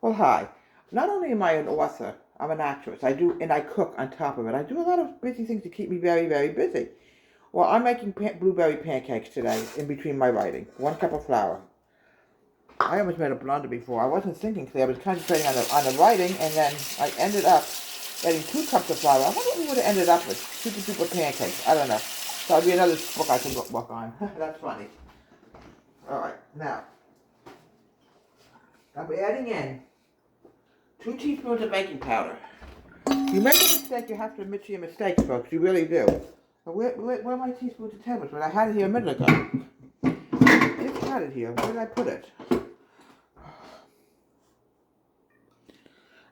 Well, hi. Not only am I an author, I'm an actress. And I cook on top of it. I do a lot of busy things to keep me very, very busy. Well, I'm making blueberry pancakes today in between my writing. 1 cup of flour. I almost made a blunder before. I wasn't thinking clear. I was concentrating on the writing, and then I ended up adding 2 cups of flour. I wonder what we would have ended up with. Super pancakes. I don't know. So that'll be another book I can work on. That's funny. All right, now I'll be adding in 2 teaspoons of baking powder. You make a mistake, you have to admit to your mistakes, folks. You really do. But where are my teaspoons and tablespoons? I had it here a minute ago. It's got it here. Where did I put it?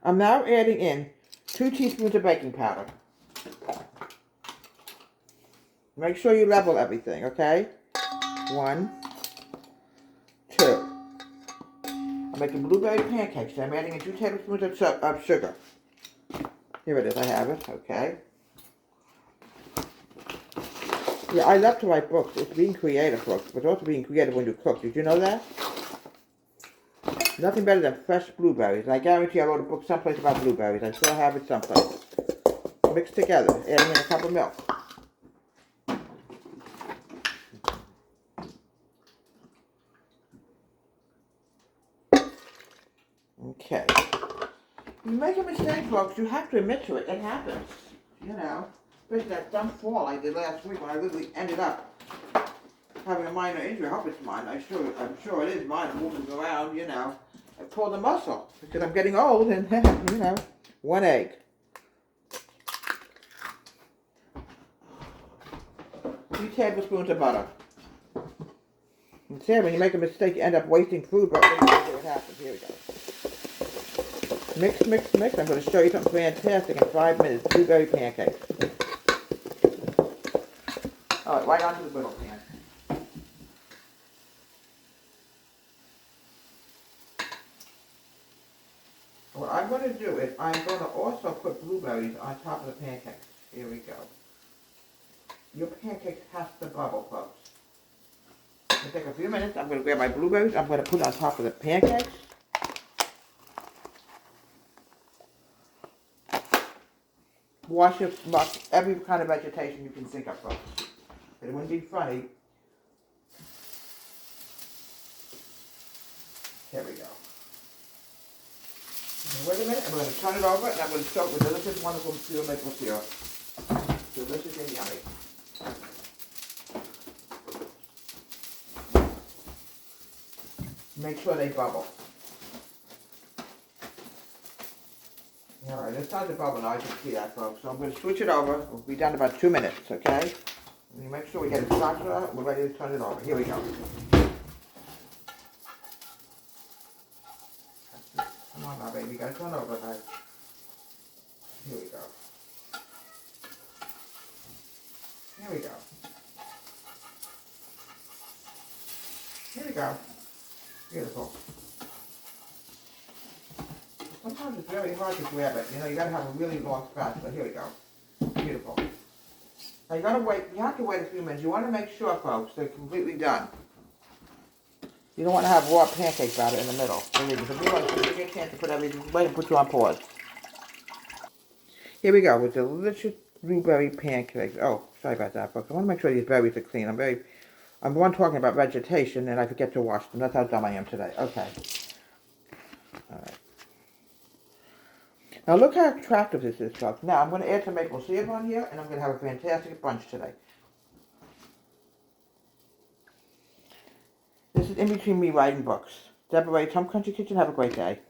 I'm now adding in 2 teaspoons of baking powder. Make sure you level everything, okay? 1, 2. I'm making blueberry pancakes. I'm adding in 2 tablespoons of sugar. Here it is. I have it. Okay. Yeah, I love to write books. It's being creative, folks, but it's also being creative when you cook. Did you know that? Nothing better than fresh blueberries. And I guarantee I wrote a book someplace about blueberries. I still have it someplace. Mixed together, adding in a cup of milk. Okay. You make a mistake, folks. You have to admit to it. It happens. You know. Especially that dumb fall I did last week when I literally ended up having a minor injury. I hope it's mine. I'm sure it is mine. I'm moving around, you know. I pulled a muscle because I'm getting old and, you know, 1 egg. 3 tablespoons of butter. And see, when you make a mistake, you end up wasting food, but we're going to see what happens. Here we go. Mix, mix, mix. I'm going to show you something fantastic in 5 minutes. Blueberry pancakes. All right, right onto the middle pan. What I'm going to do is I'm going to also put blueberries on top of the pancakes. Here we go. Your pancakes have to bubble, folks. It'll take a few minutes. I'm going to grab my blueberries. I'm going to put it on top of the pancakes. Wash your muck, every kind of vegetation you can think of, folks. It wouldn't be funny. There we go. Now wait a minute. I'm going to turn it over and I'm going to soak with delicious, wonderful steel maple syrup. Delicious and yummy. Make sure they bubble. Alright, it's time to bubble now. I can see that, folks. So I'm going to switch it over. We'll be done in about 2 minutes, okay? And you make sure we get it started out. We're ready to turn it over. Here we go. Come on now, baby. You got to turn over, guys. Here we go. Here we go. Here we go. Beautiful. Sometimes it's very hard to grab it. You know, you got to have a really long spatula. Here we go. Beautiful. Now you got to wait. You have to wait a few minutes. You want to make sure, folks, they're completely done. You don't want to have raw pancake batter in the middle. Believe me. If you want to get a chance to put everything, wait and put you on pause. Here we go with delicious blueberry pancakes. Oh, sorry about that, folks. I want to make sure these berries are clean. I'm the one talking about vegetation, and I forget to wash them. That's how dumb I am today. Okay. All right. Now look how attractive this is, folks. Now I'm going to add some maple syrup on here, and I'm going to have a fantastic bunch today. This is in between me writing books. Deborah Ray, Tom Country Kitchen. Have a great day.